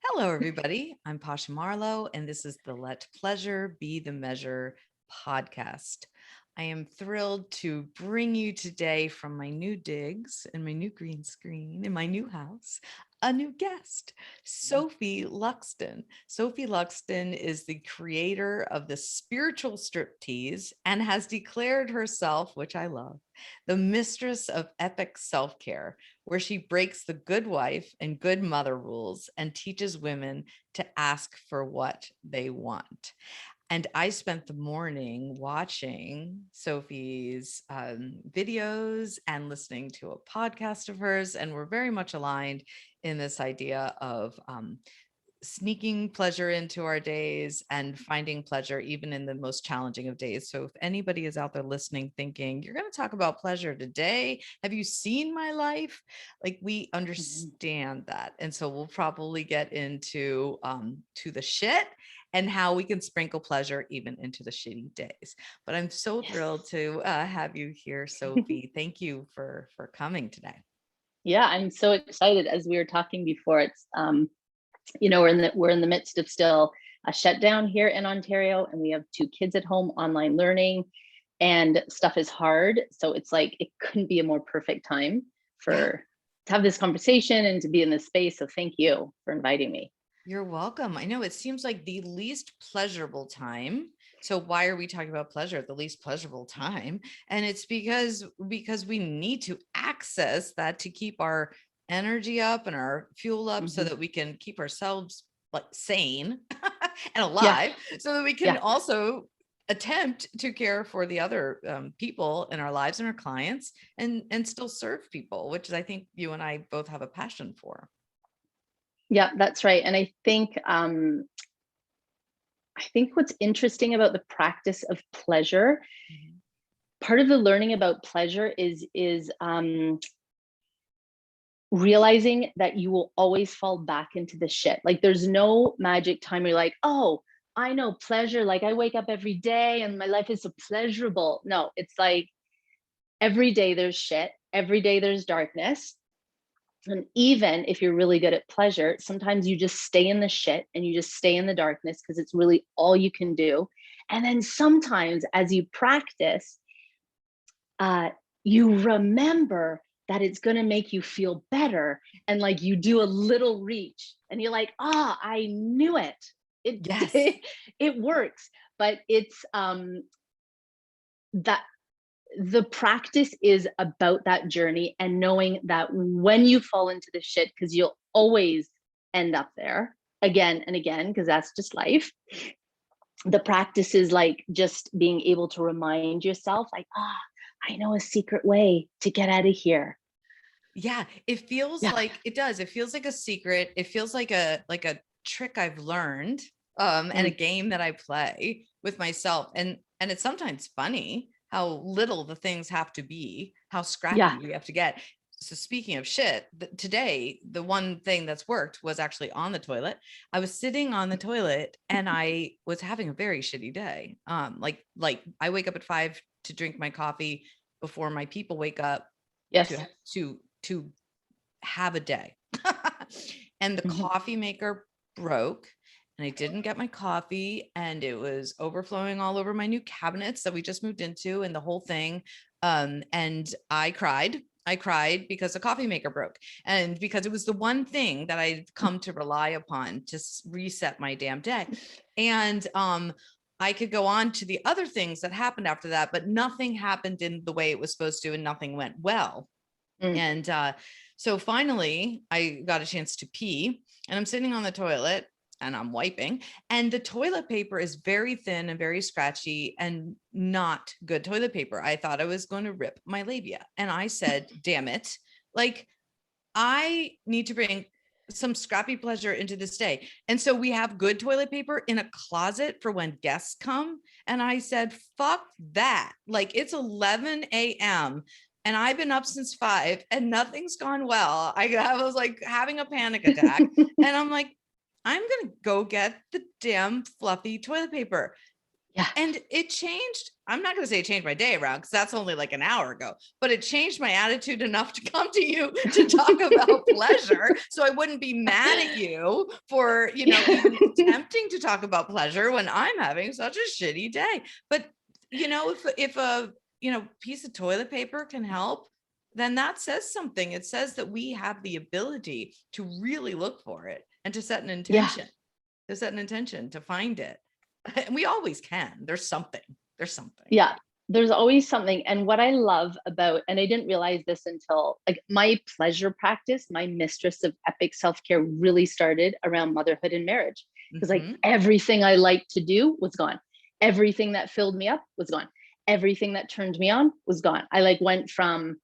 Hello, everybody. I'm Pasha Marlowe, and this is the Let Pleasure Be the Measure podcast. I am thrilled to bring you today from my new digs and my new green screen in my new house, a new guest, Sophie Luxton. Sophie Luxton is the creator of the Spiritual Striptease and has declared herself, which I love, the mistress of epic self-care, where she breaks the good wife and good mother rules and teaches women to ask for what they want. And I spent the morning watching Sophie's videos and listening to a podcast of hers. And we're very much aligned in this idea of sneaking pleasure into our days and finding pleasure even in the most challenging of days. So if anybody is out there listening, thinking, you're going to talk about pleasure today, have you seen my life? Like, we understand that. And so we'll probably get into to the shit and how we can sprinkle pleasure even into the shitty days. But I'm so thrilled to have you here, Sophie. Thank you for coming today. Yeah, I'm so excited. As we were talking before, it's we're in the midst of still a shutdown here in Ontario, and we have 2 kids at home online learning, and stuff is hard. So it's like it couldn't be a more perfect time to have this conversation and to be in this space. So thank you for inviting me. You're welcome. I know it seems like the least pleasurable time. So why are we talking about pleasure at the least pleasurable time? And it's because we need to access that to keep our energy up and our fuel up so that we can keep ourselves like sane and alive, so that we can also attempt to care for the other people in our lives and our clients and still serve people, which is, I think you and I both have a passion for. Yeah, that's right. And I think what's interesting about the practice of pleasure, part of the learning about pleasure is realizing that you will always fall back into the shit. Like there's no magic time where you're like, oh, I know pleasure. Like I wake up every day and my life is so pleasurable. No, it's like every day there's shit. Every day there's darkness. And even if you're really good at pleasure, sometimes you just stay in the shit and you just stay in the darkness because it's really all you can do. And then sometimes as you practice, you remember that it's going to make you feel better. And like you do a little reach and you're like, I knew it. It works. But it's that the practice is about that journey and knowing that when you fall into the shit, because you'll always end up there again and again, because that's just life. The practice is like just being able to remind yourself like, I know a secret way to get out of here. Yeah, it feels like it does. It feels like a secret. It feels like a trick I've learned and a game that I play with myself. And it's sometimes funny how little the things have to be, how scrappy we have to get. So speaking of shit, today, the one thing that's worked was actually on the toilet. I was sitting on the toilet and I was having a very shitty day. Like I wake up at 5 to drink my coffee before my people wake up to have a day. And the coffee maker broke and I didn't get my coffee and it was overflowing all over my new cabinets that we just moved into and the whole thing. And I cried because the coffee maker broke and because it was the one thing that I'd come to rely upon to reset my damn day. And I could go on to the other things that happened after that, but nothing happened in the way it was supposed to and nothing went well. And so finally I got a chance to pee and I'm sitting on the toilet and I'm wiping and the toilet paper is very thin and very scratchy and not good toilet paper. I thought I was going to rip my labia and I said, damn it. Like I need to bring some scrappy pleasure into this day. And so we have good toilet paper in a closet for when guests come. And I said, fuck that. Like it's 11 a.m. and I've been up since 5 and nothing's gone well. I was like having a panic attack and I'm like, I'm going to go get the damn fluffy toilet paper. Yeah. And it changed. I'm not going to say it changed my day around because that's only like an hour ago, but it changed my attitude enough to come to you to talk about pleasure. So I wouldn't be mad at you for, even attempting to talk about pleasure when I'm having such a shitty day. But, if a, piece of toilet paper can help, then that says something. It says that we have the ability to really look for it and to set an intention, to find it. And we always can. There's something. Yeah, there's always something. And what I love about, and I didn't realize this until like my pleasure practice, my Mistress of Epic Self-Care really started around motherhood and marriage. Because like everything I liked to do was gone. Everything that filled me up was gone. Everything that turned me on was gone. I like went from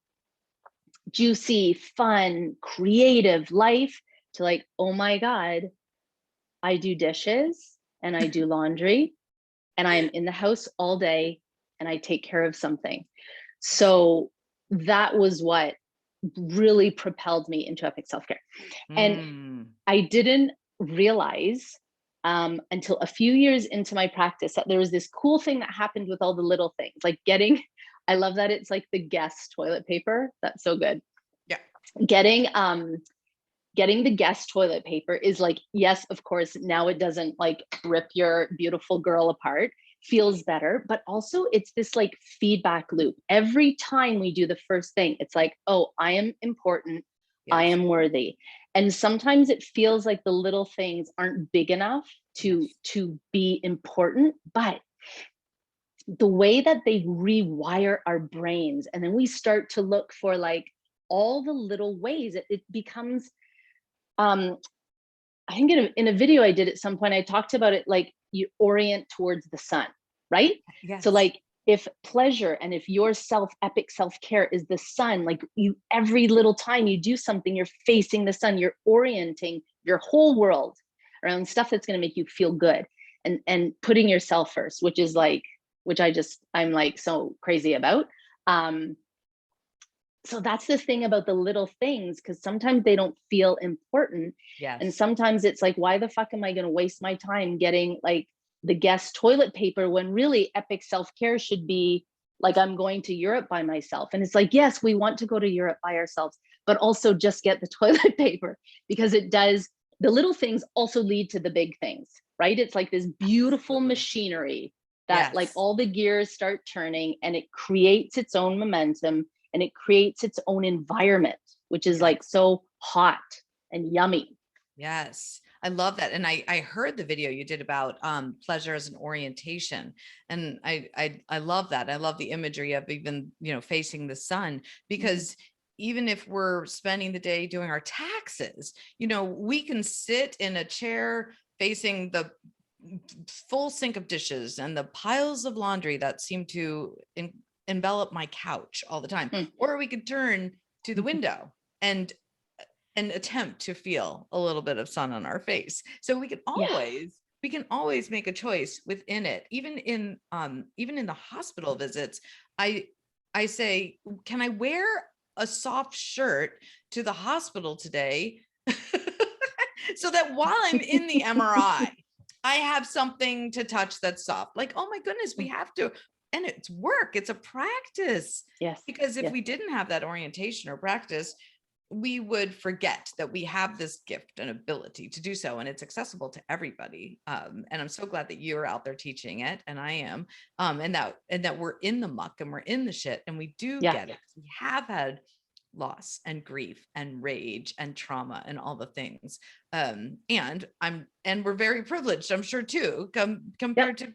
juicy, fun, creative life to like, oh my God, I do dishes and I do laundry and I'm in the house all day and I take care of something. So that was what really propelled me into epic self-care. And I didn't realize until a few years into my practice that there was this cool thing that happened with all the little things, like I love that it's like the Guess toilet paper. That's so good. Yeah. Getting the Guess toilet paper is like, yes, of course, now it doesn't like rip your beautiful girl apart, feels better, but also it's this like feedback loop. Every time we do the first thing, it's like, oh, I am important. Yes. I am worthy. And sometimes it feels like the little things aren't big enough to be important, but the way that they rewire our brains, and then we start to look for like all the little ways it becomes, I think in a video I did at some point, I talked about it like you orient towards the sun, right? Yes. So like if pleasure and if your epic self-care is the sun, like every little time you do something, you're facing the sun, you're orienting your whole world around stuff that's going to make you feel good and putting yourself first, which is like, I'm like so crazy about. So that's the thing about the little things, because sometimes they don't feel important. Yes. And sometimes it's like, why the fuck am I going to waste my time getting like the Guess toilet paper when really epic self-care should be like, I'm going to Europe by myself. And it's like, yes, we want to go to Europe by ourselves, but also just get the toilet paper, because the little things also lead to the big things, right? It's like this beautiful machinery that like all the gears start turning and it creates its own momentum. And it creates its own environment, which is like so hot and yummy. Yes. I love that. And I heard the video you did about pleasure as an orientation. And I love that. I love the imagery of even, facing the sun, because even if we're spending the day doing our taxes, we can sit in a chair facing the full sink of dishes and the piles of laundry that seem to envelop my couch all the time. Or we could turn to the window and attempt to feel a little bit of sun on our face. So we can always make a choice within it. Even in the hospital visits, I say, can I wear a soft shirt to the hospital today so that while I'm in the MRI, I have something to touch that's soft? Like, oh my goodness, we have to. And it's work. It's a practice. Yes. Because if we didn't have that orientation or practice, we would forget that we have this gift and ability to do so. And it's accessible to everybody. And I'm so glad that you're out there teaching it. And I am. And that we're in the muck and we're in the shit and we do get it. We have had loss and grief and rage and trauma and all the things. And we're very privileged, I'm sure too, compared to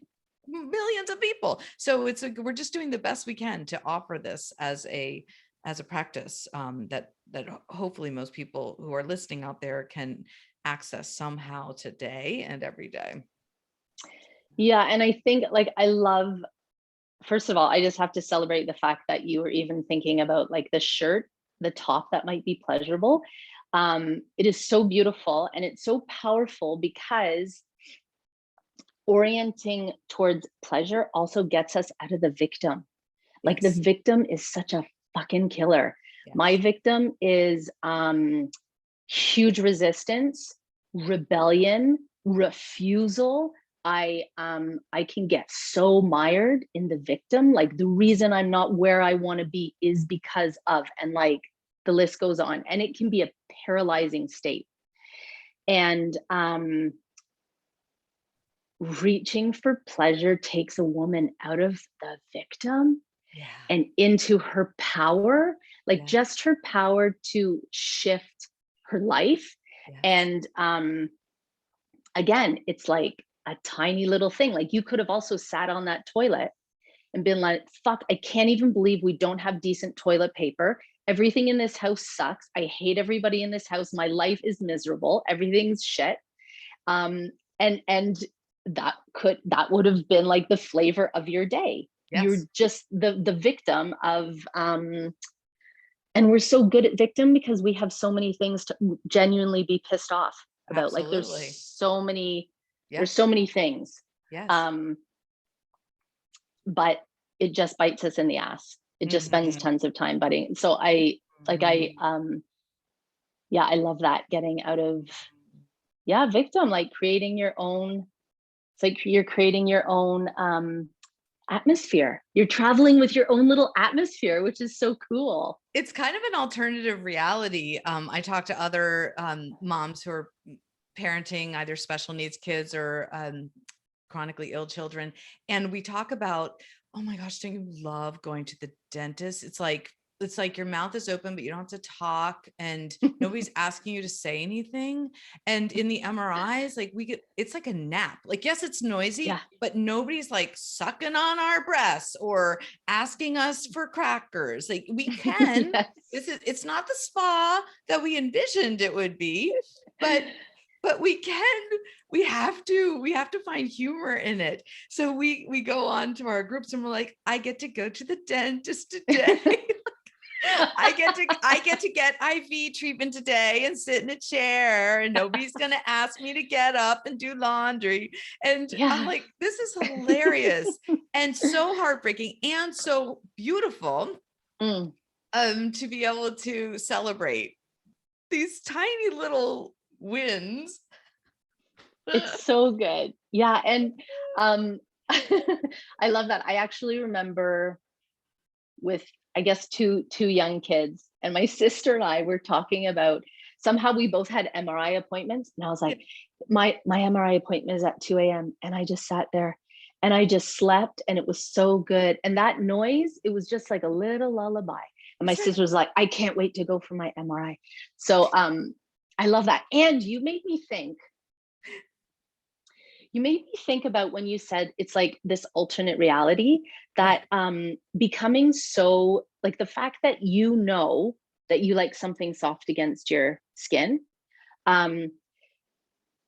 millions of people. So we're just doing the best we can to offer this as a practice that hopefully most people who are listening out there can access somehow today and every day. Yeah. And I think like, first of all, I just have to celebrate the fact that you were even thinking about like the top that might be pleasurable. It is so beautiful and it's so powerful, because orienting towards pleasure also gets us out of the victim. Like the victim is such a fucking killer. My victim is huge resistance, rebellion, refusal, I can get so mired in the victim. Like, the reason I'm not where I want to be is because of, and like the list goes on, and it can be a paralyzing state. And reaching for pleasure takes a woman out of the victim and into her power, like just her power to shift her life. And again, it's like a tiny little thing. Like, you could have also sat on that toilet and been like, fuck, I can't even believe we don't have decent toilet paper. Everything in this house sucks. I hate everybody in this house. My life is miserable. Everything's shit. And that would have been like the flavor of your day. You're just the victim of, and we're so good at victim because we have so many things to genuinely be pissed off about. Like, there's so many things. But it just bites us in the ass. It just spends tons of time biting. So I love that, getting out of victim, like creating your own. It's like you're creating your own atmosphere. You're traveling with your own little atmosphere, which is so cool. It's kind of an alternative reality. I talk to other moms who are parenting either special needs kids or chronically ill children. And we talk about, oh my gosh, don't you love going to the dentist? It's like your mouth is open, but you don't have to talk, and nobody's asking you to say anything. And in the MRIs, like, it's like a nap. Like, yes, it's noisy, but nobody's like sucking on our breasts or asking us for crackers. Like, we can, it's not the spa that we envisioned it would be, but we have to find humor in it. So we go on to our groups and we're like, I get to go to the dentist today. I get to get IV treatment today and sit in a chair, and nobody's going to ask me to get up and do laundry. And I'm like, this is hilarious and so heartbreaking and so beautiful to be able to celebrate these tiny little wins. It's so good. Yeah. And I love that. I actually remember with, I guess, two young kids, and my sister and I were talking about, somehow we both had MRI appointments, and I was like, my MRI appointment is at 2 a.m. and I just sat there and I just slept, and it was so good. And that noise, it was just like a little lullaby. And my sister was like, I can't wait to go for my MRI. So I love that. And you made me think about when you said it's like this alternate reality, that becoming so, like, the fact that you know that you like something soft against your skin,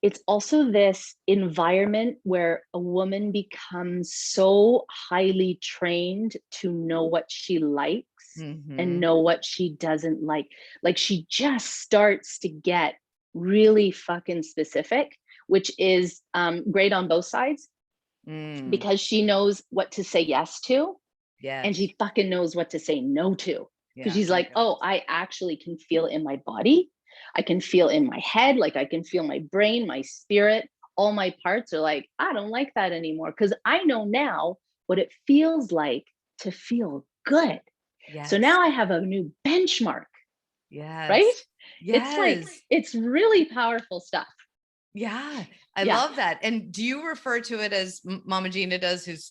it's also this environment where a woman becomes so highly trained to know what she likes and know what she doesn't like. Like, she just starts to get really fucking specific, which is great on both sides, because she knows what to say yes to, and she fucking knows what to say no to. Because she's like, oh, I actually can feel in my body. I can feel in my head. Like, I can feel my brain, my spirit, all my parts are like, I don't like that anymore. Because I know now what it feels like to feel good. So now I have a new benchmark. Right? It's like, it's really powerful stuff. Yeah, I love that. And do you refer to it as Mama Gina does, who's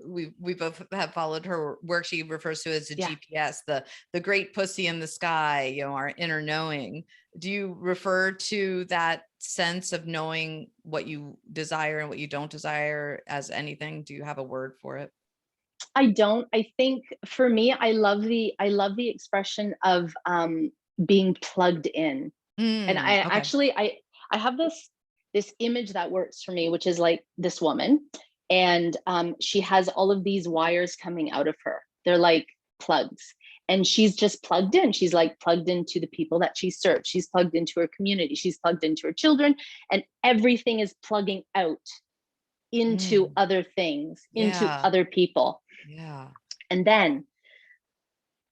we both have followed her work? She refers to it as a GPS, the great pussy in the sky, you know, our inner knowing. Do you refer to that sense of knowing what you desire and what you don't desire as anything? Do you have a word for it? I don't. I think for me, I love the expression of being plugged in. And I actually I have this image that works for me, which is like this woman, and she has all of these wires coming out of her. They're like plugs, and she's just plugged in. She's like plugged into the people that she serves. She's plugged into her community. She's plugged into her children, and everything is plugging out into other things, into other people. And then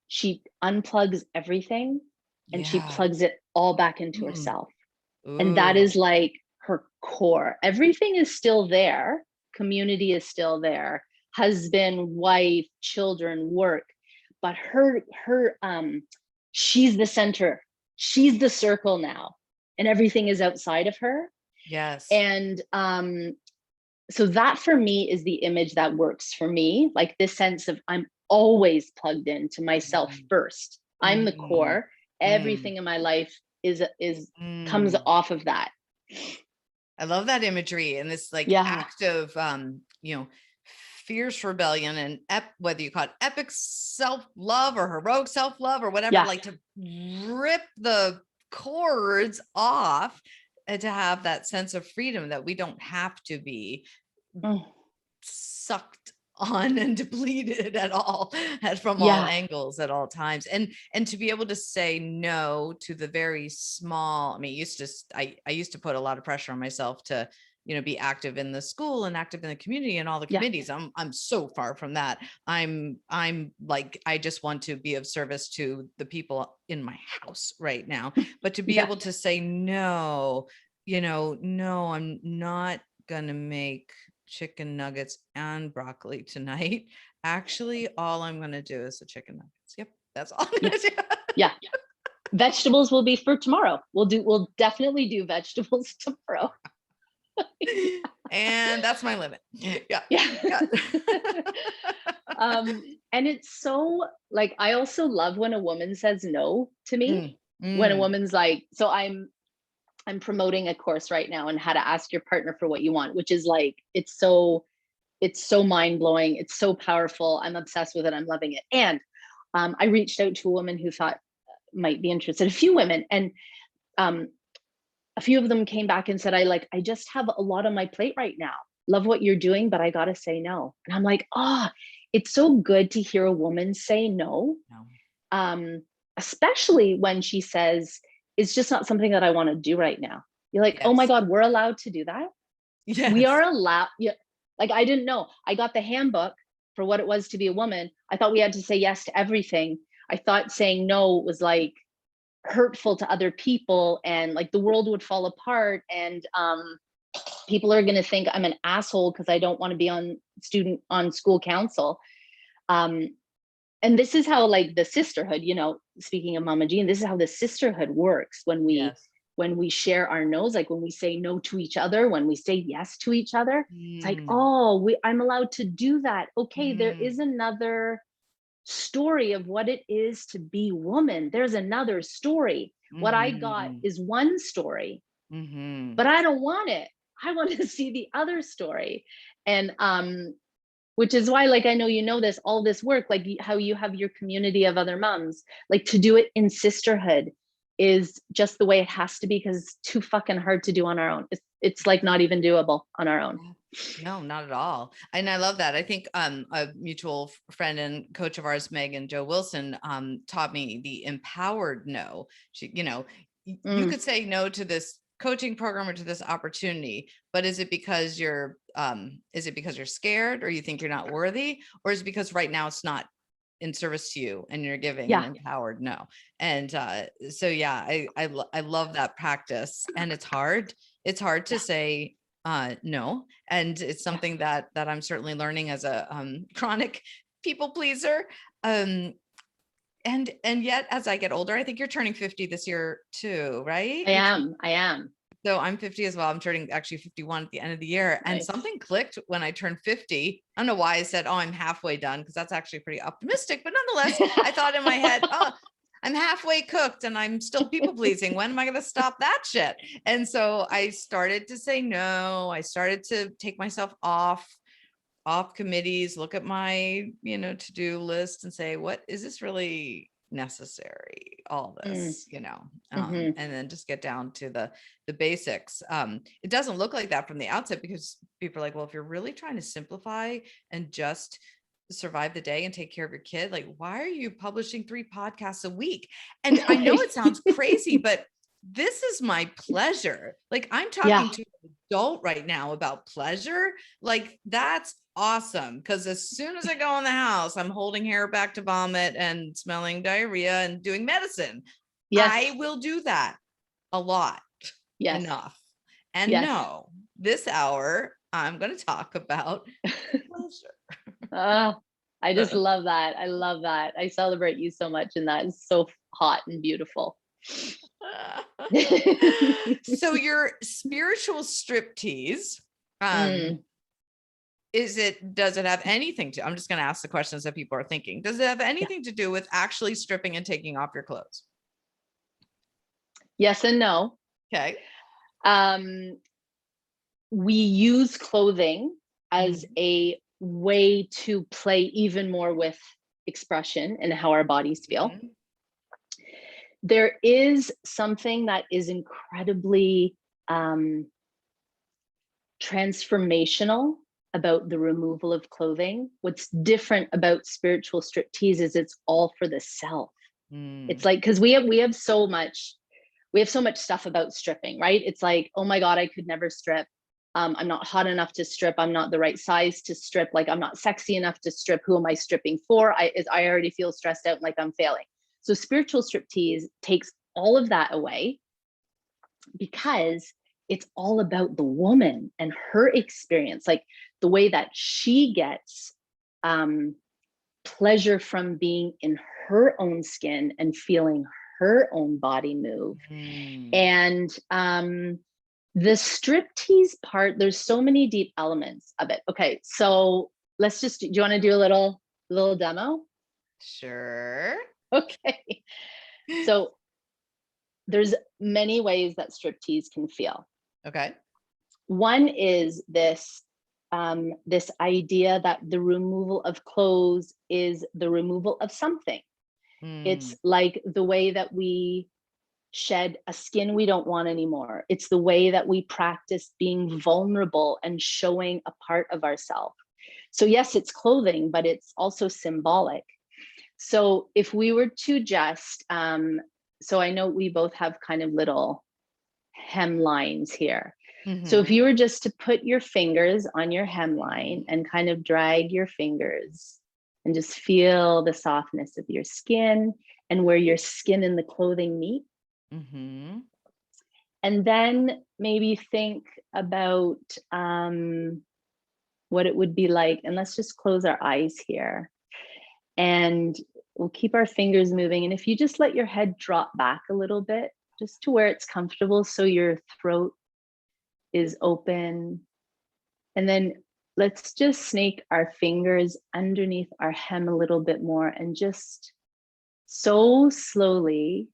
she unplugs everything and she plugs it all back into herself. And that is like her core. Everything is still there. Community is still there. Husband, wife, children, work. But she's the center. She's the circle now. And everything is outside of her. Yes. And so that for me is the image that works for me. Like this sense of I'm always plugged into myself first. I'm the core. Everything in my life is comes off of that. I love that imagery and this like act of fierce rebellion and whether you call it epic self-love or heroic self-love or whatever, like to rip the cords off and to have that sense of freedom that we don't have to be sucked on and depleted at all from all angles at all times, and to be able to say no to the very small. I mean, I used to put a lot of pressure on myself to be active in the school and active in the community and all the committees. I'm so far from that. I'm like, I just want to be of service to the people in my house right now, but to be able to say no, no, I'm not gonna make chicken nuggets and broccoli tonight. Actually, all I'm going to do is the chicken nuggets. Yep. That's all I'm going to do. Vegetables will be for tomorrow. We'll definitely do vegetables tomorrow. And that's my limit. Yeah. And it's so like, I also love when a woman says no to me, when a woman's like, so I'm promoting a course right now on how to ask your partner for what you want, which is like, it's so mind blowing. It's so powerful. I'm obsessed with it. I'm loving it. And I reached out to a woman who thought might be interested, a few women, and a few of them came back and said, I just have a lot on my plate right now. Love what you're doing, but I got to say no. And I'm like, it's so good to hear a woman say no. Especially when she says, it's just not something that I want to do right now. You're like, oh my God, we're allowed to do that. We are allowed. Like, I didn't know. I got the handbook for what it was to be a woman. I thought we had to say yes to everything. I thought saying no was like hurtful to other people and like the world would fall apart. And people are going to think I'm an asshole because I don't want to be on school council. And this is how like the sisterhood, speaking of Mama Jean, this is how the sisterhood works when we share our no's, like when we say no to each other, when we say yes to each other. It's like, I'm allowed to do that. Okay, there is another story of what it is to be woman. There's another story. What I got is one story, but I don't want it. I want to see the other story. And which is why, like, I know this, all this work, like how you have your community of other moms, like to do it in sisterhood is just the way it has to be, because it's too fucking hard to do on our own. It's like not even doable on our own. No, not at all. And I love that. I think a mutual friend and coach of ours, Megan Jo Wilson, taught me the empowered no. She, you could say no to this coaching program or to this opportunity, but is it because you're scared, or you think you're not worthy, or is it because right now it's not in service to you and you're giving an empowered no? And so I love that practice. And it's hard to say no, and it's something that I'm certainly learning as a chronic people pleaser. And yet, as I get older, I think you're turning 50 this year too, right? I am. So I'm 50 as well. I'm turning actually 51 at the end of the year. And something clicked when I turned 50. I don't know why I said, I'm halfway done, because that's actually pretty optimistic. But nonetheless, I thought in my head, I'm halfway cooked and I'm still people pleasing. When am I going to stop that shit? And so I started to say no. I started to take myself off committees, look at my, to-do list and say, what is this really necessary? All this, and then just get down to the basics. It doesn't look like that from the outset, because people are like, well, if you're really trying to simplify and just survive the day and take care of your kid, like, why are you publishing 3 podcasts a week? And I know it sounds crazy, but this is my pleasure. Like, I'm talking to an adult right now about pleasure. Like, that's awesome. Because as soon as I go in the house, I'm holding hair back to vomit and smelling diarrhea and doing medicine. I will do that a lot. Enough. And Yes. no, this hour, I'm going to talk about pleasure. I just love that. I love that. I celebrate you so much, and that is so hot and beautiful. So your spiritual striptease, Mm, does it have anything to, I'm just going to ask the questions that people are thinking. Does it have yeah. anything to do with actually stripping and taking off your clothes? Yes and no. Okay. We use clothing as a way to play even more with expression and how our bodies feel. Mhm. There is something that is incredibly transformational about the removal of clothing. What's different about spiritual striptease is it's all for the self. It's like, because we have so much stuff about stripping, right? It's like, oh my God, I could never strip. I'm not hot enough to strip. I'm not the right size to strip. Like, I'm not sexy enough to strip. Who am I stripping for? I already feel stressed out, like I'm failing. So spiritual striptease takes all of that away, because it's all about the woman and her experience, like the way that she gets pleasure from being in her own skin and feeling her own body move. And the striptease part, there's so many deep elements of it. Okay, so let's just, do you want to do a little demo? Sure. Okay. So there's many ways that striptease can feel. Okay. One is this this idea that the removal of clothes is the removal of something. It's like the way that we shed a skin we don't want anymore. It's the way that we practice being vulnerable and showing a part of ourselves. So yes, it's clothing, but it's also symbolic. So if we were to just, so I know we both have kind of little hemlines here. So if you were just to put your fingers on your hemline and kind of drag your fingers and just feel the softness of your skin and where your skin and the clothing meet. And then maybe think about what it would be like. And let's just close our eyes here. And we'll keep our fingers moving. And if you just let your head drop back a little bit, just to where it's comfortable, so your throat is open. And then let's just snake our fingers underneath our hem a little bit more, and just so slowly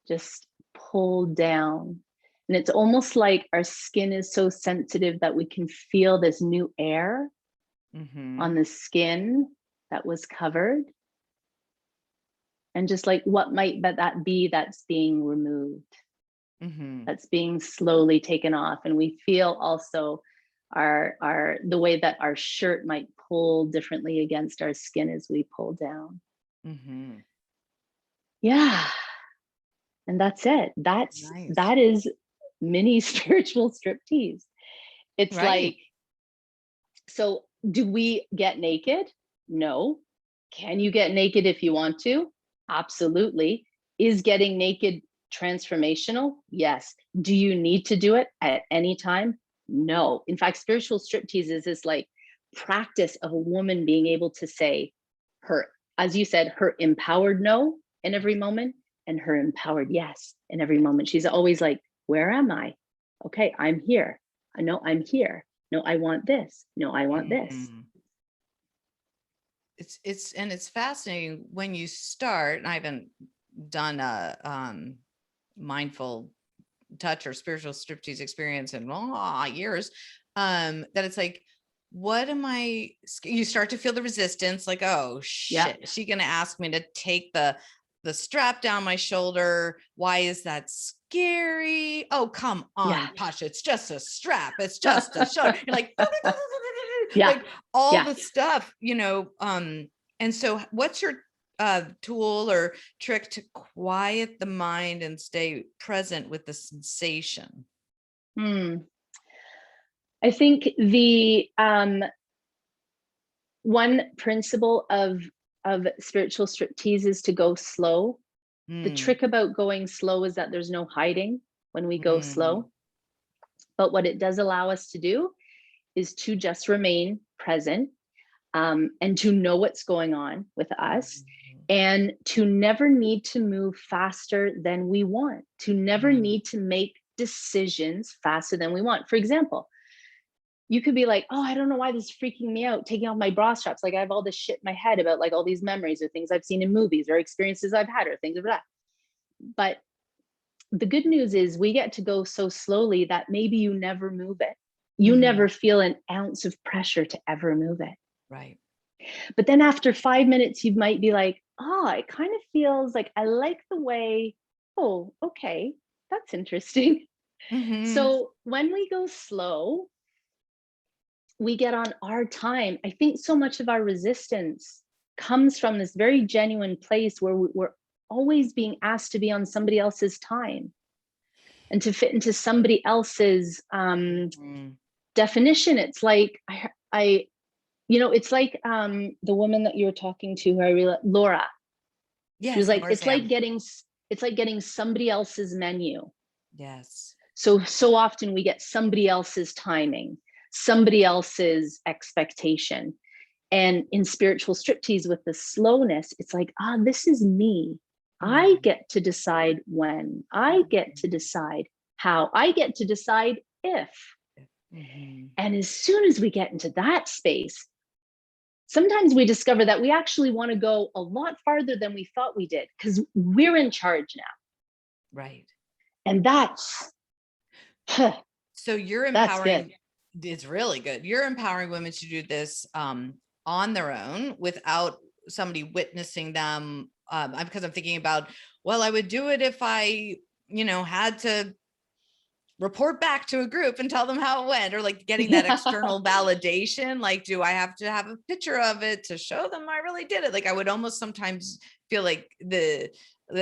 just pull down. And it's almost like our skin is so sensitive that we can feel this new air on the skin that was covered. And just like, what might that be that's being removed, that's being slowly taken off. And we feel also the way that our shirt might pull differently against our skin as we pull down. Yeah. And that's it. That is mini spiritual striptease. It's like, so do we get naked? No. Can you get naked if you want to? Absolutely. Is getting naked transformational? Yes. Do you need to do it at any time? No. In fact, spiritual striptease is this like practice of a woman being able to say her, as you said, her empowered no in every moment and her empowered yes in every moment. She's always like, where am I? Okay, I'm here. I know I'm here. No, I want this. No, I want this. It's fascinating when you start, and I haven't done a mindful touch or spiritual striptease experience in years, that it's like, what am I, you start to feel the resistance, like, oh shit, is she gonna ask me to take the strap down my shoulder? Why is that scary? Oh, come on, Pasha, it's just a strap, it's just a shoulder. You're like, like all the stuff, and so what's your tool or trick to quiet the mind and stay present with the sensation? I think the one principle of spiritual striptease is to go slow. The trick about going slow is that there's no hiding when we go slow. But what it does allow us to do is to just remain present, and to know what's going on with us, and to never need to move faster than we want, to never need to make decisions faster than we want. For example, you could be like, oh, I don't know why this is freaking me out, taking off my bra straps. Like I have all this shit in my head about like all these memories or things I've seen in movies or experiences I've had or things like that. But the good news is we get to go so slowly that maybe you never move it. You never feel an ounce of pressure to ever move it. Right. But then after 5 minutes, you might be like, oh, it kind of feels like I like the way, oh, okay, that's interesting. So when we go slow, we get on our time. I think so much of our resistance comes from this very genuine place where we're always being asked to be on somebody else's time and to fit into somebody else's definition. It's like, it's like the woman that you were talking to, who I really, Laura. Yes, she was like, Laura it's Sam. like getting somebody else's menu. Yes. So often we get somebody else's timing, somebody else's expectation. And in spiritual striptease, with the slowness, it's like, this is me. I get to decide when, I get to decide how, I get to decide if. And as soon as we get into that space, sometimes we discover that we actually want to go a lot farther than we thought we did, because we're in charge now. Right. And that's, so you're empowering, it's really good. You're empowering women to do this on their own without somebody witnessing them. Because I'm thinking about, well, I would do it if I, had to report back to a group and tell them how it went, or like getting that external validation. Like, do I have to have a picture of it to show them I really did it? Like I would almost sometimes feel like that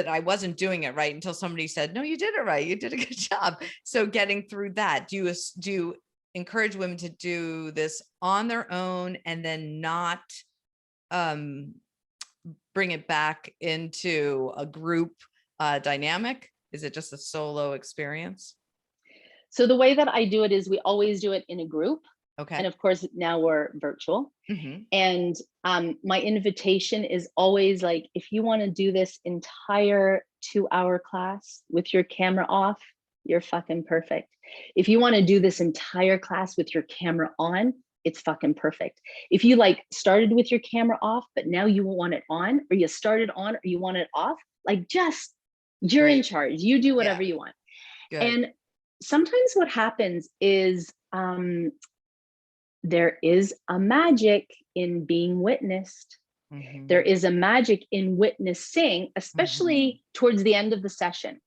I wasn't doing it right until somebody said, no, you did it right. You did a good job. So getting through that, do you encourage women to do this on their own and then not bring it back into a group dynamic? Is it just a solo experience? So the way that I do it is we always do it in a group. Okay. And of course, now we're virtual. And my invitation is always like, if you want to do this entire 2-hour class with your camera off, you're fucking perfect. If you want to do this entire class with your camera on, it's fucking perfect. If you like started with your camera off, but now you want it on, or you started on, or you want it off, like just, you're in charge. You do whatever you want. Good. And sometimes what happens is there is a magic in being witnessed. There is a magic in witnessing, especially towards the end of the session,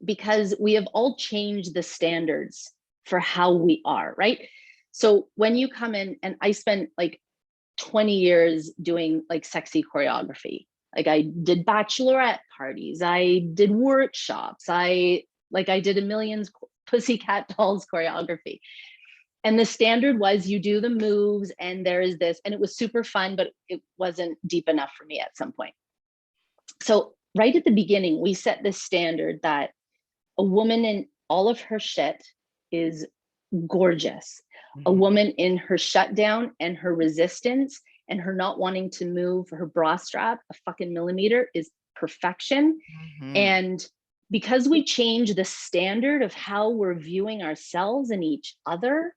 because we have all changed the standards for how we are, right? So when you come in, and I spent like 20 years doing like sexy choreography. Like I did bachelorette parties, I did workshops, I did a millions Pussycat Dolls choreography. And the standard was you do the moves and there is this, and it was super fun, but it wasn't deep enough for me at some point. So right at the beginning, we set this standard that a woman in all of her shit is gorgeous. A woman in her shutdown and her resistance and her not wanting to move her bra strap a fucking millimeter is perfection. And because we change the standard of how we're viewing ourselves and each other,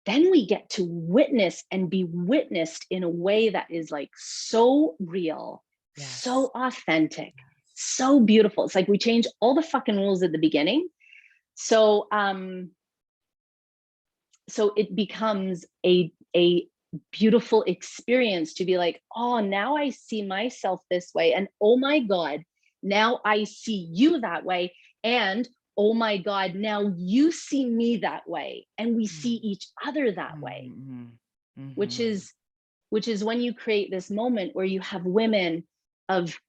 then we get to witness and be witnessed in a way that is like so real, so authentic, so beautiful. It's like we change all the fucking rules at the beginning. So it becomes a beautiful experience to be like, oh, now I see myself this way. And oh my God, now I see you that way. And oh my God, now you see me that way. And we see each other that way, which is when you create this moment where you have women of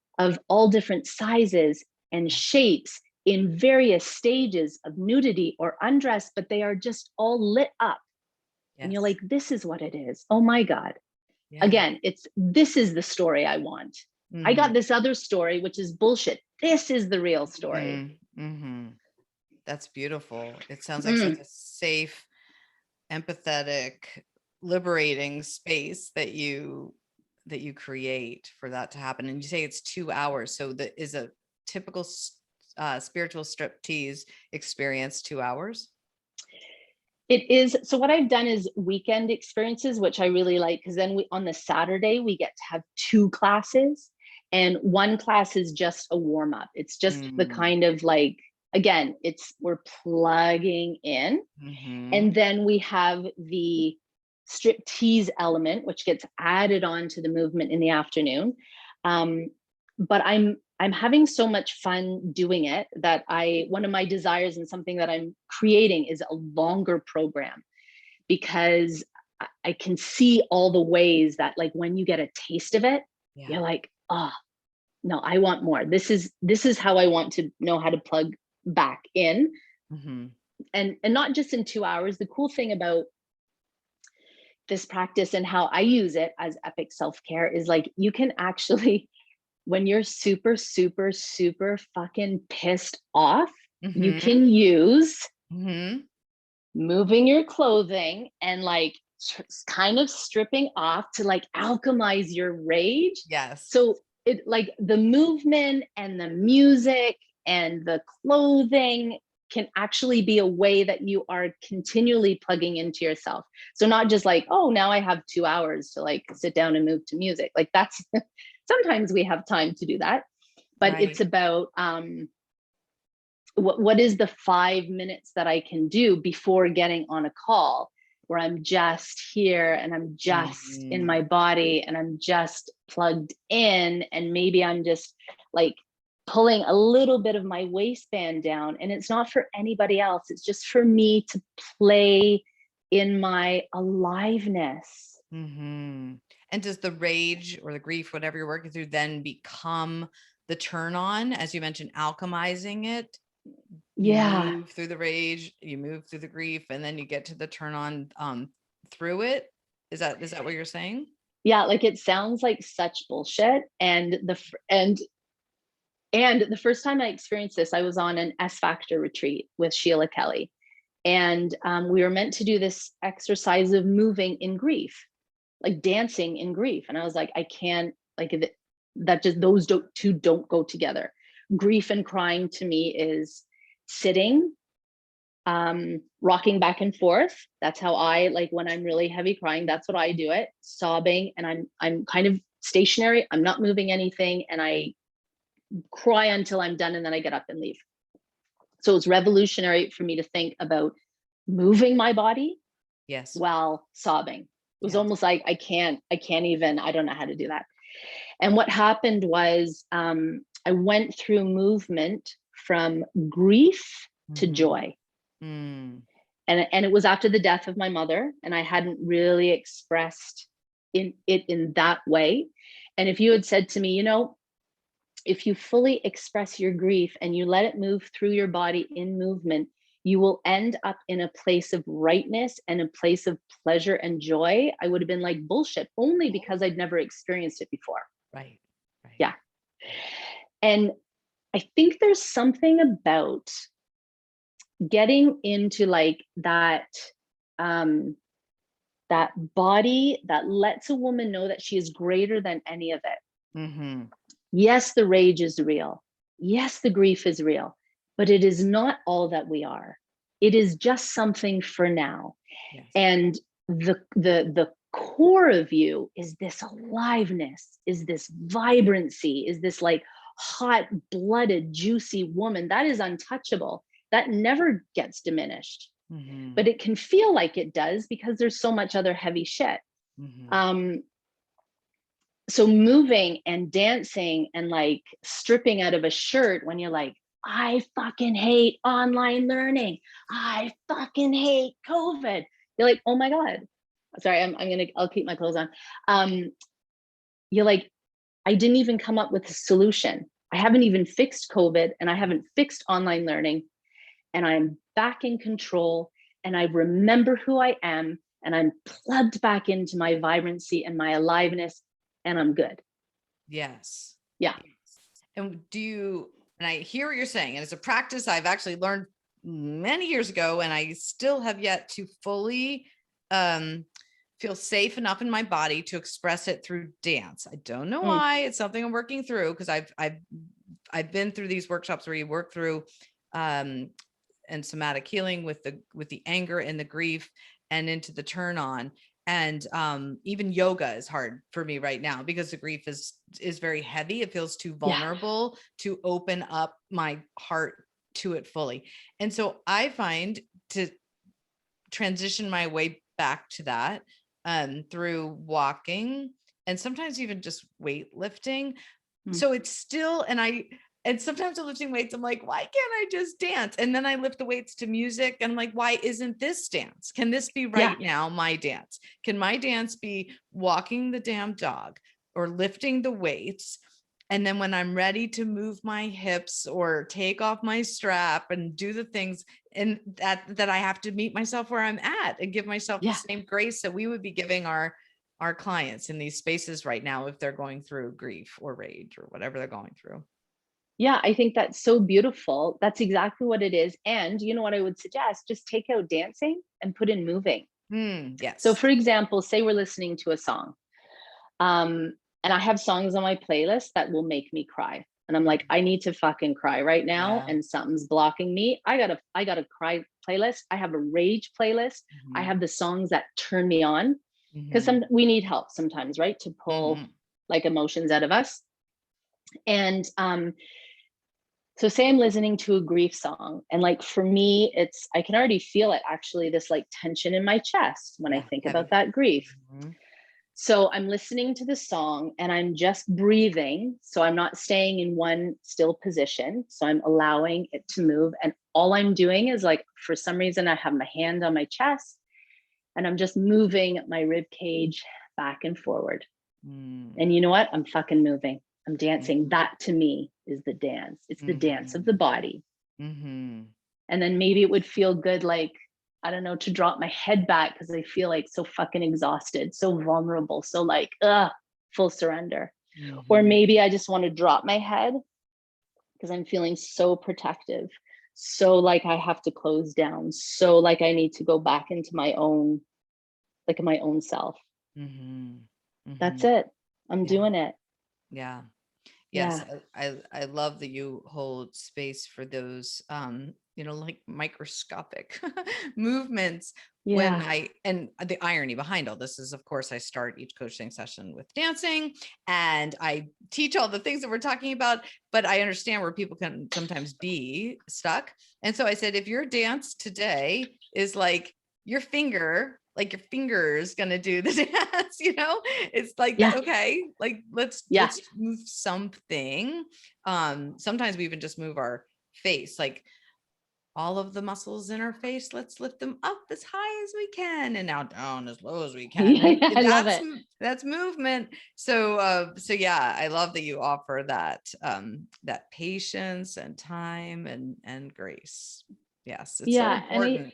all different sizes and shapes in various stages of nudity or undress, but they are just all lit up. And you're like, this is what it is. Oh my God. Again, this is the story I want. I got this other story, which is bullshit. This is the real story. That's beautiful. It sounds like such a safe, empathetic, liberating space that you create for that to happen. And you say it's 2 hours. So that is a typical spiritual striptease experience, 2 hours? It is. So what I've done is weekend experiences, which I really like, because then on the Saturday, we get to have 2 classes, and one class is just a warm up. It's just the kind of like, again, we're plugging in. And then we have the striptease element, which gets added on to the movement in the afternoon. But I'm having so much fun doing it that one of my desires and something that I'm creating is a longer program, because I can see all the ways that, like, when you get a taste of it, you're like, oh no, I want more. This is how I want to know how to plug back in. And not just in 2 hours. The cool thing about this practice and how I use it as epic self-care is, like, you can actually, when you're super, super, super fucking pissed off, you can use moving your clothing and like kind of stripping off to like alchemize your rage. Yes. So it, like, the movement and the music and the clothing can actually be a way that you are continually plugging into yourself. So not just like, oh, now I have 2 hours to like sit down and move to music. Like, that's sometimes we have time to do that, but it's about what is the 5 minutes that I can do before getting on a call, where I'm just here and I'm just in my body and I'm just plugged in, and maybe I'm just like pulling a little bit of my waistband down, and it's not for anybody else. It's just for me to play in my aliveness. And does the rage or the grief, whatever you're working through, then become the turn on, as you mentioned, alchemizing it? You move through the rage, you move through the grief, and then you get to the turn on through it. Is that what you're saying? Yeah, like, it sounds like such bullshit. And the first time I experienced this, I was on an S Factor retreat with Sheila Kelly, and we were meant to do this exercise of moving in grief, like dancing in grief. And I was like, I can't, like, that just, those two don't go together. Grief and crying to me is sitting, rocking back and forth. That's how I, like, when I'm really heavy crying, that's what I do it. Sobbing, and I'm kind of stationary. I'm not moving anything, and I cry until I'm done, and then I get up and leave. So it's revolutionary for me to think about moving my body while sobbing. It was almost like I can't even, I don't know how to do that. And what happened was, I went through movement from grief to joy. And it was after the death of my mother, and I hadn't really expressed it in that way. And if you had said to me, if you fully express your grief and you let it move through your body in movement, you will end up in a place of rightness and a place of pleasure and joy, I would have been like, bullshit, only because I'd never experienced it before. Right. Yeah. And I think there's something about getting into like that, that body that lets a woman know that she is greater than any of it. Yes, the rage is real. Yes, the grief is real, but it is not all that we are. It is just something for now. And the core of you is this aliveness, is this vibrancy, is this like hot-blooded, juicy woman that is untouchable, that never gets diminished. But it can feel like it does because there's so much other heavy shit. So moving and dancing and like stripping out of a shirt when you're like, I fucking hate online learning, I fucking hate COVID. You're like, oh my God. Sorry, I'll keep my clothes on. You're like, I didn't even come up with a solution. I haven't even fixed COVID, and I haven't fixed online learning, and I'm back in control, and I remember who I am, and I'm plugged back into my vibrancy and my aliveness, and I'm good. Yes. Yeah. And I hear what you're saying, and it's a practice I've actually learned many years ago, and I still have yet to fully feel safe enough in my body to express it through dance. I don't know why. It's something I'm working through, because I've been through these workshops where you work through and somatic healing with the anger and the grief and into the turn on. And even yoga is hard for me right now because the grief is very heavy. It feels too vulnerable to open up my heart to it fully. And so I find to transition my way back to that through walking and sometimes even just weightlifting. So it's still, and sometimes I'm lifting weights, I'm like, why can't I just dance? And then I lift the weights to music and I'm like, why isn't this dance? Can this be right now my dance? Can my dance be walking the damn dog or lifting the weights? And then when I'm ready to move my hips or take off my strap and do the things, and that I have to meet myself where I'm at and give myself the same grace that we would be giving our clients in these spaces right now if they're going through grief or rage or whatever they're going through. Yeah, I think that's so beautiful. That's exactly what it is. And you know what I would suggest? Just take out dancing and put in moving. Yes. So for example, say we're listening to a song. And I have songs on my playlist that will make me cry. And I'm like, I need to fucking cry right now. And something's blocking me. I got a cry playlist. I have a rage playlist. I have the songs that turn me on, because we need help sometimes, right? To pull like emotions out of us. And so say I'm listening to a grief song, and like for me, I can already feel it actually, this like tension in my chest when I think about that grief. So I'm listening to the song and I'm just breathing. So I'm not staying in one still position. So I'm allowing it to move. And all I'm doing is like, for some reason, I have my hand on my chest and I'm just moving my rib cage back and forward. And you know what? I'm fucking moving. I'm dancing. That to me is the dance. It's the dance of the body. And then maybe it would feel good, like, I don't know, to drop my head back because I feel like so fucking exhausted, so vulnerable, so like, full surrender. Or maybe I just want to drop my head because I'm feeling so protective, so like I have to close down, so like I need to go back into my own, like my own self. That's it. I'm doing it. Yeah. Yes. I love that you hold space for those, like microscopic movements. When and the irony behind all this is, of course, I start each coaching session with dancing and I teach all the things that we're talking about, but I understand where people can sometimes be stuck. And so I said, if your dance today is like your finger, like your finger's gonna do the dance, it's like, okay, like let's move something. Sometimes we even just move our face, like all of the muscles in our face, let's lift them up as high as we can and now down as low as we can. I love it. That's movement. So yeah, I love that you offer that that patience and time and grace. Yes, it's so important.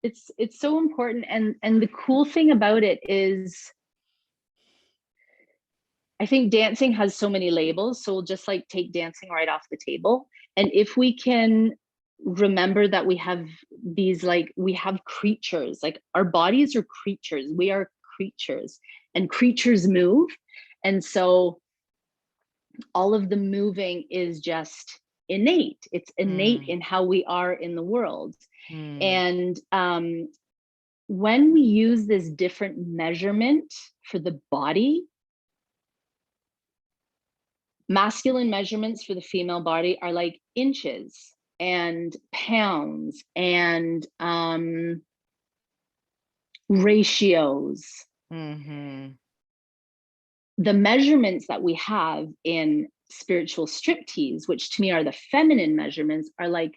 It's so important. And the cool thing about it is, I think dancing has so many labels. So we'll just like take dancing right off the table. And if we can remember that we have these, like, we have creatures, like our bodies are creatures. We are creatures and creatures move. And so all of the moving is just innate. It's innate in how we are in the world. And when we use this different measurement for the body, masculine measurements for the female body are like inches and pounds and ratios. The measurements that we have in spiritual striptease, which to me are the feminine measurements, are like,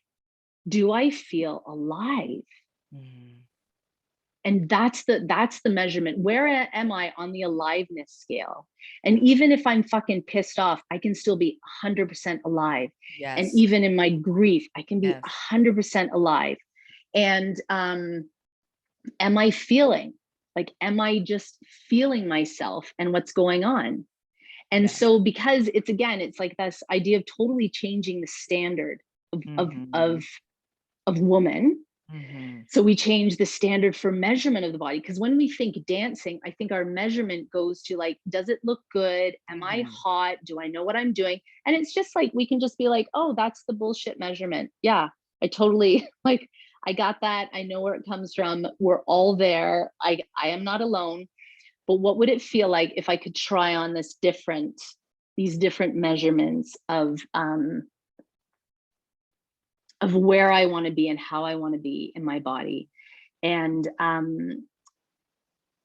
do I feel alive? And that's the measurement. Where am I on the aliveness scale? And even if I'm fucking pissed off, I can still be 100% alive. And even in my grief, I can be 100% alive. And am I feeling? Like, am I just feeling myself and what's going on? And so, because it's like this idea of totally changing the standard of of woman. Mm-hmm. So we change the standard for measurement of the body. Because when we think dancing, I think our measurement goes to like, does it look good? Am I hot? Do I know what I'm doing? And it's just like, we can just be like, oh, that's the bullshit measurement. Yeah, I totally like, I got that. I know where it comes from. We're all there. I am not alone. But what would it feel like if I could try on these different measurements of where I want to be and how I want to be in my body? And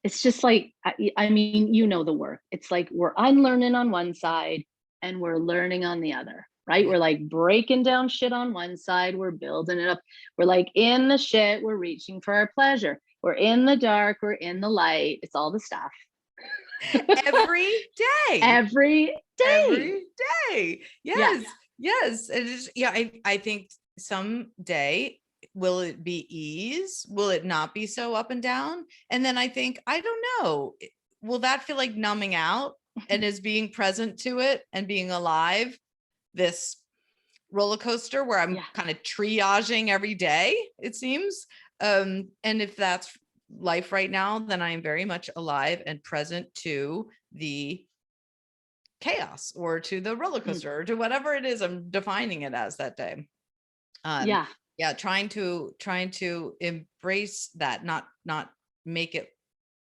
it's just like, I mean, you know the work. It's like we're unlearning on one side and we're learning on the other, right? We're like breaking down shit on one side, we're building it up. We're like in the shit, we're reaching for our pleasure. We're in the dark, we're in the light. It's all the stuff. Every day. Every day. Every day. Yes. Yes. It is. Yeah. I think someday, will it be ease? Will it not be so up and down? And then I think, I don't know, will that feel like numbing out and is being present to it and being alive, this roller coaster where I'm kind of triaging every day, it seems. And if that's life right now, then I am very much alive and present to the chaos or to the roller coaster or to whatever it is I'm defining it as that day. Trying to embrace that, not make it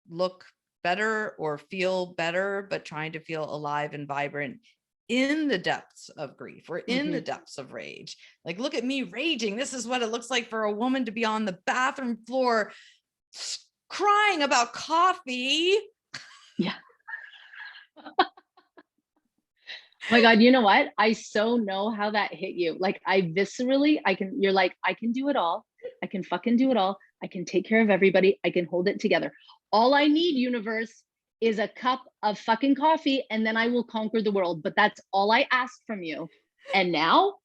look better or feel better, but trying to feel alive and vibrant in the depths of grief or in the depths of rage. Like, look at me raging. This is what it looks like for a woman to be on the bathroom floor crying about coffee. Yeah. Oh my God, you know what? I so know how that hit you. Like, you're like, I can do it all. I can fucking do it all. I can take care of everybody. I can hold it together. All I need, universe, is a cup of fucking coffee and then I will conquer the world. But that's all I ask from you. And now,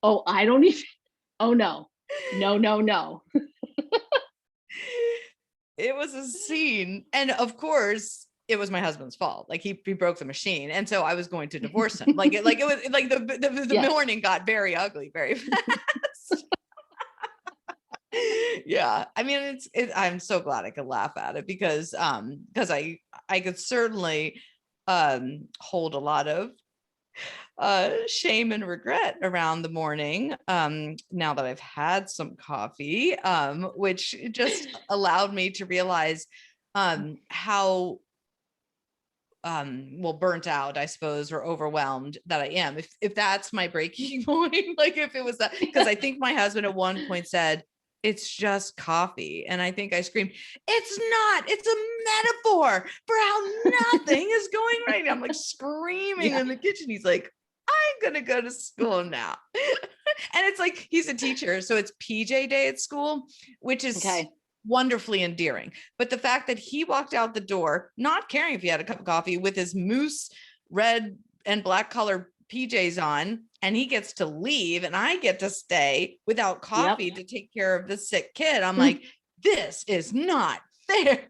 oh, I don't even, oh no. It was a scene. And of course, it was my husband's fault. Like he broke the machine. And so I was going to divorce him. It was like the morning got very ugly, very fast. Yeah. I mean, I'm so glad I could laugh at it because I could certainly hold a lot of shame and regret around the morning now that I've had some coffee, which just allowed me to realize how burnt out, I suppose, or overwhelmed that I am, if that's my breaking point. Like if it was that, because I think my husband at one point said, it's just coffee. And I think I screamed, it's not, it's a metaphor for how nothing is going right now. I'm like screaming in the kitchen. He's like, I'm going to go to school now. And it's like, he's a teacher. So it's PJ day at school, which is wonderfully endearing. But the fact that he walked out the door, not caring if he had a cup of coffee, with his moose red and black color PJs on, and he gets to leave and I get to stay without coffee to take care of the sick kid. I'm like, this is not fair.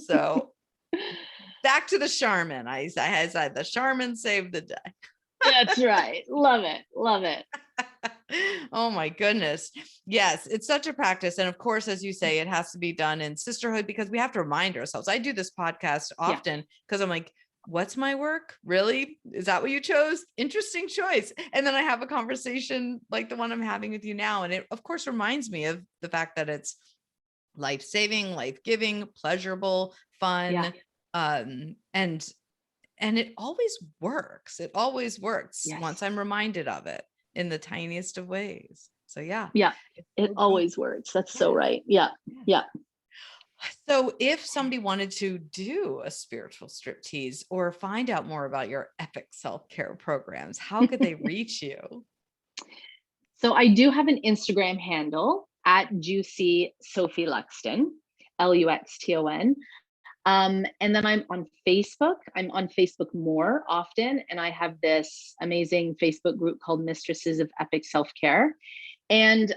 So back to the Charmin. I said the Charmin saved the day. That's right. Love it. Oh my goodness. Yes, it's such a practice. And of course, as you say, it has to be done in sisterhood because we have to remind ourselves. I do this podcast often because I'm like, what's my work? Really? Is that what you chose? Interesting choice. And then I have a conversation like the one I'm having with you now. And it of course reminds me of the fact that it's life-saving, life-giving, pleasurable, fun. And it always works. It always works once I'm reminded of it in the tiniest of ways. So it always works. That's so right. Yeah. So if somebody wanted to do a spiritual striptease or find out more about your epic self-care programs, how could they reach you? So I do have an Instagram handle at Juicy Sophie Luxton, Luxton. And then I'm on Facebook. I'm on Facebook more often. And I have this amazing Facebook group called Mistresses of Epic Self-Care. And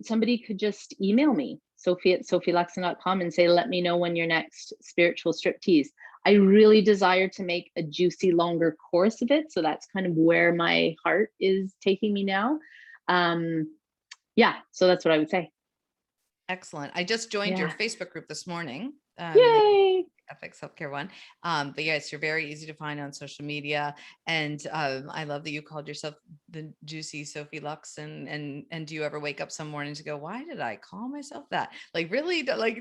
somebody could just email me, sophie@sophieluxton.com, and say, let me know when your next spiritual striptease. I really desire to make a juicy, longer course of it. So that's kind of where my heart is taking me now. yeah, so that's what I would say. Excellent. I just joined your Yeah. Facebook group this morning. Yay. Epic Self-Care one. But yes, you're very easy to find on social media. And I love that you called yourself the juicy Sophie Luxton. And do you ever wake up some mornings to go, why did I call myself that? Like, really, like,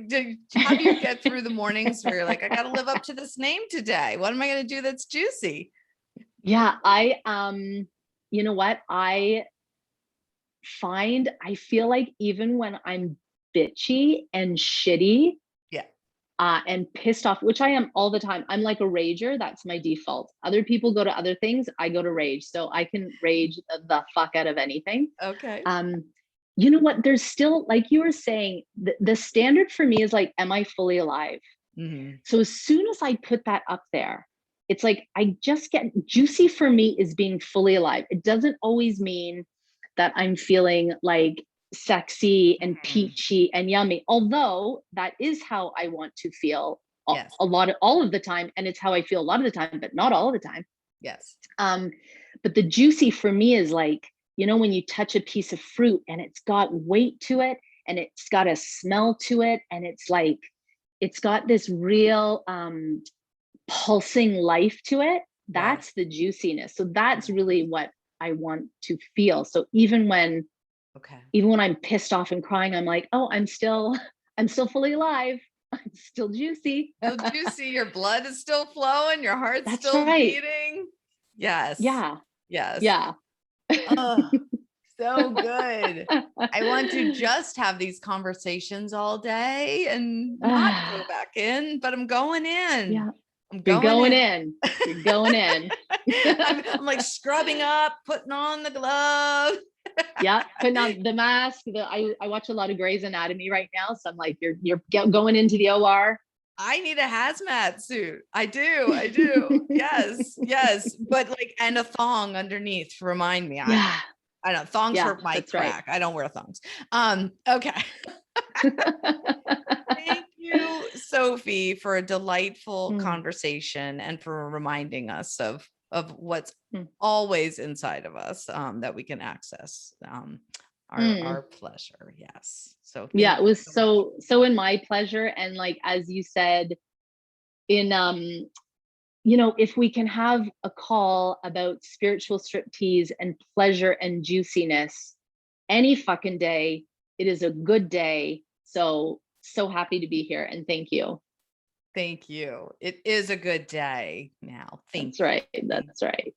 how do you get through the mornings where you're like, I got to live up to this name today? What am I going to do that's juicy? Yeah, you know what? I feel like even when I'm bitchy and shitty, Yeah. and pissed off, which I am all the time. I'm like a rager. That's my default. Other people go to other things. I go to rage. So I can rage the fuck out of anything. Okay. You know what? There's still, like you were saying, the standard for me is like, am I fully alive? Mm-hmm. So as soon as I put that up there, it's like, I just get juicy. For me is being fully alive. It doesn't always mean that I'm feeling like sexy and peachy and yummy, although that is how I want to feel Yes. all of the time, and it's how I feel a lot of the time, but not all of the time. Yes. But the juicy for me is like, you know, when you touch a piece of fruit and it's got weight to it and it's got a smell to it, and it's like, it's got this real pulsing life to it. That's the juiciness. So that's really what I want to feel. So even when I'm pissed off and crying, I'm like, oh, I'm still fully alive. I'm still juicy. Still juicy. Your blood is still flowing. Your heart's That's still right. beating. Yes. Yeah. Yes. Yeah. Oh, so good. I want to just have these conversations all day and not go back in, but I'm going in. Yeah. I'm You're going in. You're going in. I'm like scrubbing up, putting on the glove. Yeah, putting on the mask. I watch a lot of Grey's Anatomy right now, so I'm like, you're going into the OR. I need a hazmat suit. I do. Yes, yes. But like, and a thong underneath to remind me. Yeah. I know thongs hurt my crack. Right. I don't wear thongs. Okay. Thank you, Sophie, for a delightful conversation and for reminding us of what's always inside of us, that we can access our pleasure. Yes. So yeah, it was so in my pleasure. And like, as you said, in you know, if we can have a call about spiritual striptease and pleasure and juiciness any fucking day, it is a good day. So happy to be here, and thank you. Thank you. It is a good day now. Thank you. That's right.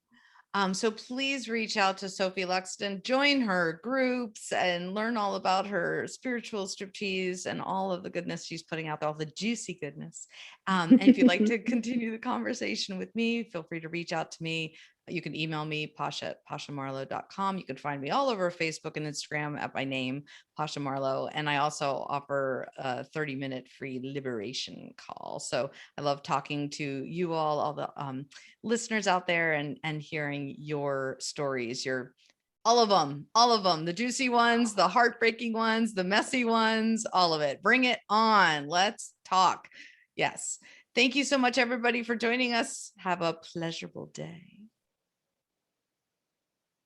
So please reach out to Sophie Luxton, join her groups, and learn all about her spiritual striptease and all of the goodness she's putting out there, all the juicy goodness. And if you'd like to continue the conversation with me, feel free to reach out to me. You can email me, pasha@pashamarlowe.com. You can find me all over Facebook and Instagram at my name, Pasha Marlowe. And I also offer a 30-minute free liberation call. So I love talking to you all the listeners out there, and hearing your stories, all of them, the juicy ones, the heartbreaking ones, the messy ones, all of it. Bring it on. Let's talk. Yes. Thank you so much, everybody, for joining us. Have a pleasurable day.